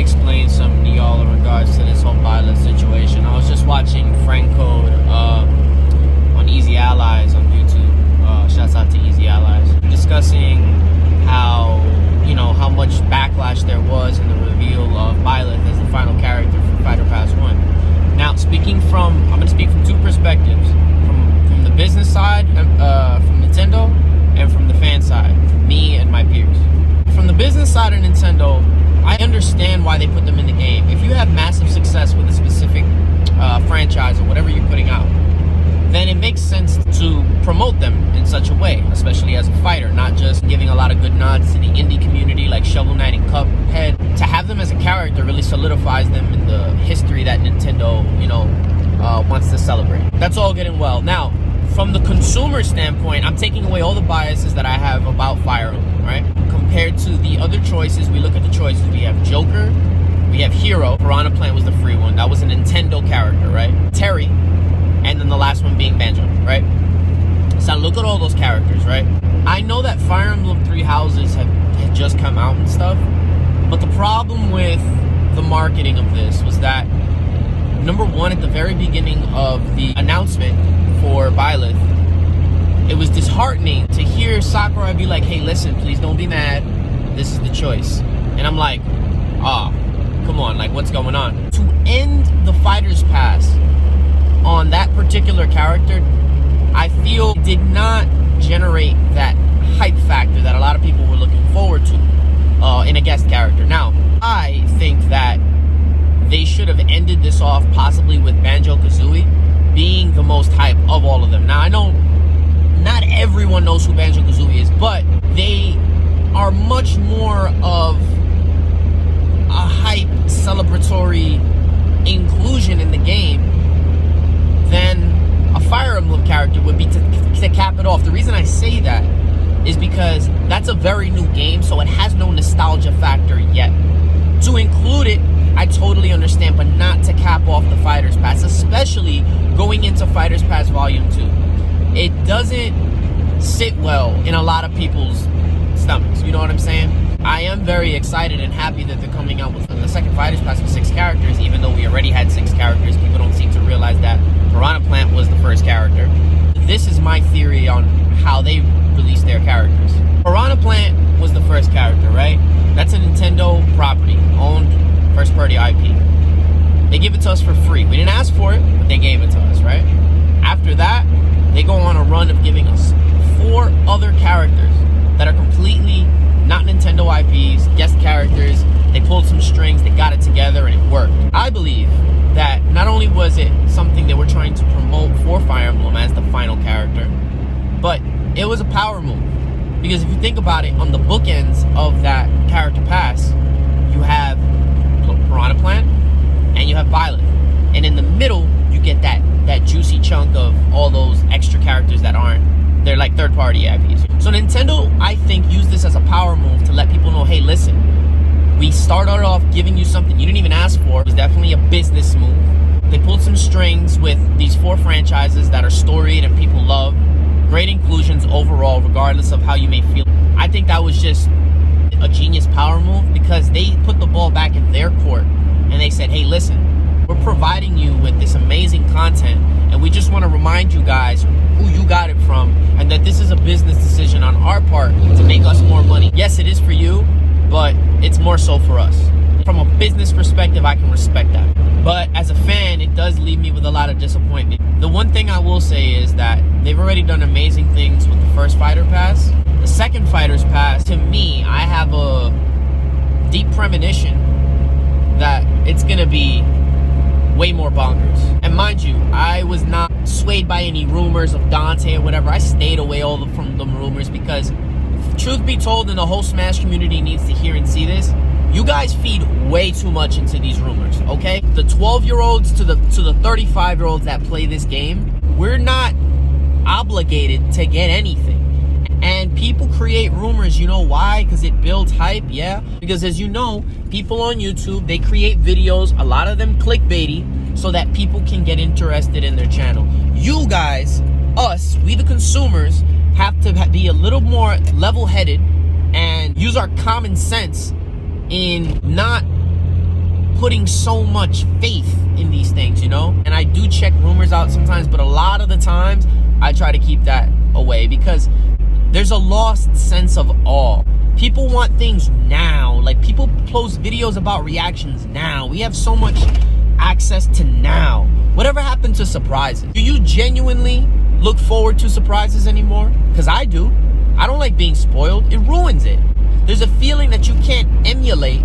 explain something to y'all in regards to this whole Byleth situation. I was just watching Frank Code on Easy Allies on YouTube. Shouts out to Easy Allies. Discussing how, how much backlash there was in the reveal of Byleth as the final character for Fighter Pass 1. Now, I'm going to speak from two perspectives. From the business side, from Nintendo, and from the fan side, from me and my peers. From the business side of Nintendo, I understand why they put them in the game. If you have massive success with a specific franchise or whatever you're putting out, then it makes sense to promote them in such a way, especially as a fighter, not just giving a lot of good nods to the indie community like Shovel Knight and Cuphead. To have them as a character really solidifies them in the history that Nintendo, wants to celebrate. That's all good and well. Now, from the consumer standpoint, I'm taking away all the biases that I have about Fire Emblem, right? Compared to the other choices, we look at the choices. We have Joker, we have Hero. Piranha Plant was the free one. That was a Nintendo character, right? Terry, and then the last one being Banjo, right? So look at all those characters, right? I know that Fire Emblem Three Houses had just come out and stuff, but the problem with the marketing of this was that, number one, at the very beginning of the announcement for Byleth, it was disheartening to hear Sakurai be like, hey, listen, please don't be mad. This is the choice. And I'm like, come on, like, what's going on? To end the Fighter's Pass on that particular character, I feel did not generate that hype factor that a lot of people were looking forward to in a guest character. Now, I think that they should have ended this off possibly with Banjo-Kazooie being the most hype of all of them. Now, I know not everyone knows who Banjo-Kazooie is, but they are much more of a hype, celebratory inclusion in the game than a Fire Emblem character would be to cap it off. The reason I say that is because that's a very new game, so it has no nostalgia factor yet. To include it, I totally understand, but not to cap off the Fighters Pass, especially going into Fighters Pass Volume 2. It doesn't sit well in a lot of people's stomachs, you know what I'm saying? I am very excited and happy that they're coming out with the second Fighters Pass with 6 characters, even though we already had 6 characters. People don't seem to realize that Piranha Plant was the first character. This is my theory on how they released their characters. Piranha Plant was the first character, right? That's a Nintendo property, owned first-party IP. They give it to us for free. We didn't ask for it, but they gave it to us, right? After that, they go on a run of giving us 4 other characters that are completely not Nintendo IPs, guest characters. They pulled some strings, they got it together, and it worked. I believe that not only was it something they were trying to promote for Fire Emblem as the final character, but it was a power move. Because if you think about it, on the bookends of that character pass, you have Piranha Plant and you have Byleth. And in the middle, you get that juicy chunk of all those extra characters that they're like third-party IPs. So Nintendo, I think, used this as a power move to let people know, hey, listen, we started off giving you something you didn't even ask for. It was definitely a business move. They pulled some strings with these 4 franchises that are storied and people love. Great inclusions overall, regardless of how you may feel. I think that was just a genius power move because they put the ball back in their court and they said, hey, listen, we're providing you with this amazing content and we just want to remind you guys who you got it from and that this is a business decision on our part to make us more money. Yes, it is for you, but it's more so for us. From a business perspective, I can respect that. But as a fan, it does leave me with a lot of disappointment. The one thing I will say is that they've already done amazing things with the first Fighter Pass. The second Fighter's Pass, to me, I have a deep premonition that it's going to be way more bonkers. And mind you, I was not swayed by any rumors of Dante or whatever. I stayed away from the rumors because, truth be told, and the whole Smash community needs to hear and see this, you guys feed way too much into these rumors, okay? The 12-year-olds to the 35-year-olds that play this game, we're not obligated to get anything. And people create rumors, you know why? Because it builds hype, yeah? Because as you know, people on YouTube, they create videos, a lot of them clickbaity, so that people can get interested in their channel. You guys, us, we the consumers, have to be a little more level-headed and use our common sense in not putting so much faith in these things, you know? And I do check rumors out sometimes, but a lot of the times I try to keep that away because there's a lost sense of awe. People want things now. Like, people post videos about reactions now. We have so much access to now. Whatever happened to surprises? Do you genuinely look forward to surprises anymore? Because I do. I don't like being spoiled. It ruins it. There's a feeling that you can't emulate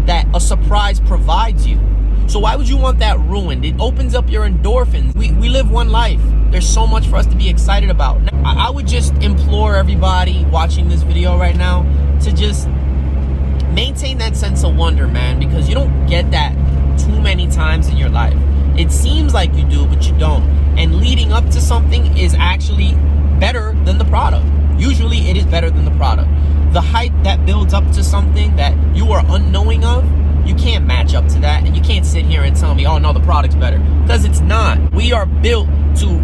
that a surprise provides you. So why would you want that ruined? It opens up your endorphins. We live one life. There's so much for us to be excited about. I would just implore everybody watching this video right now to just maintain that sense of wonder, man, because you don't get that too many times in your life. It seems like you do, but you don't. And leading up to something is actually better than the product. Usually it is better than the product. The hype that builds up to something that you are unknowing of, you can't match up to that. And you can't sit here and tell me, oh no, the product's better. Because it's not. We are built to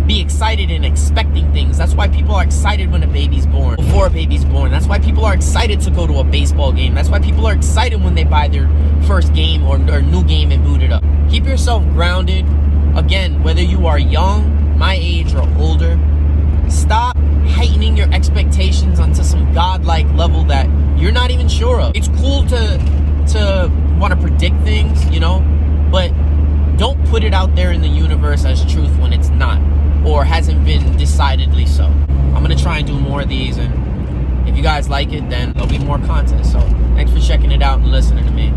be excited and expecting things. That's why people are excited when a baby's born, before a baby's born. That's why people are excited to go to a baseball game. That's why people are excited when they buy their first game or their new game and boot it up. Keep yourself grounded. Again, whether you are young, my age, or older, stop heightening your expectations onto some godlike level that you're not even sure of. It's cool to want to predict things, you know, but don't put it out there in the universe as truth when it's not, or hasn't been decidedly so. I'm gonna try and do more of these, and if you guys like it, then there'll be more content. So thanks for checking it out and listening to me.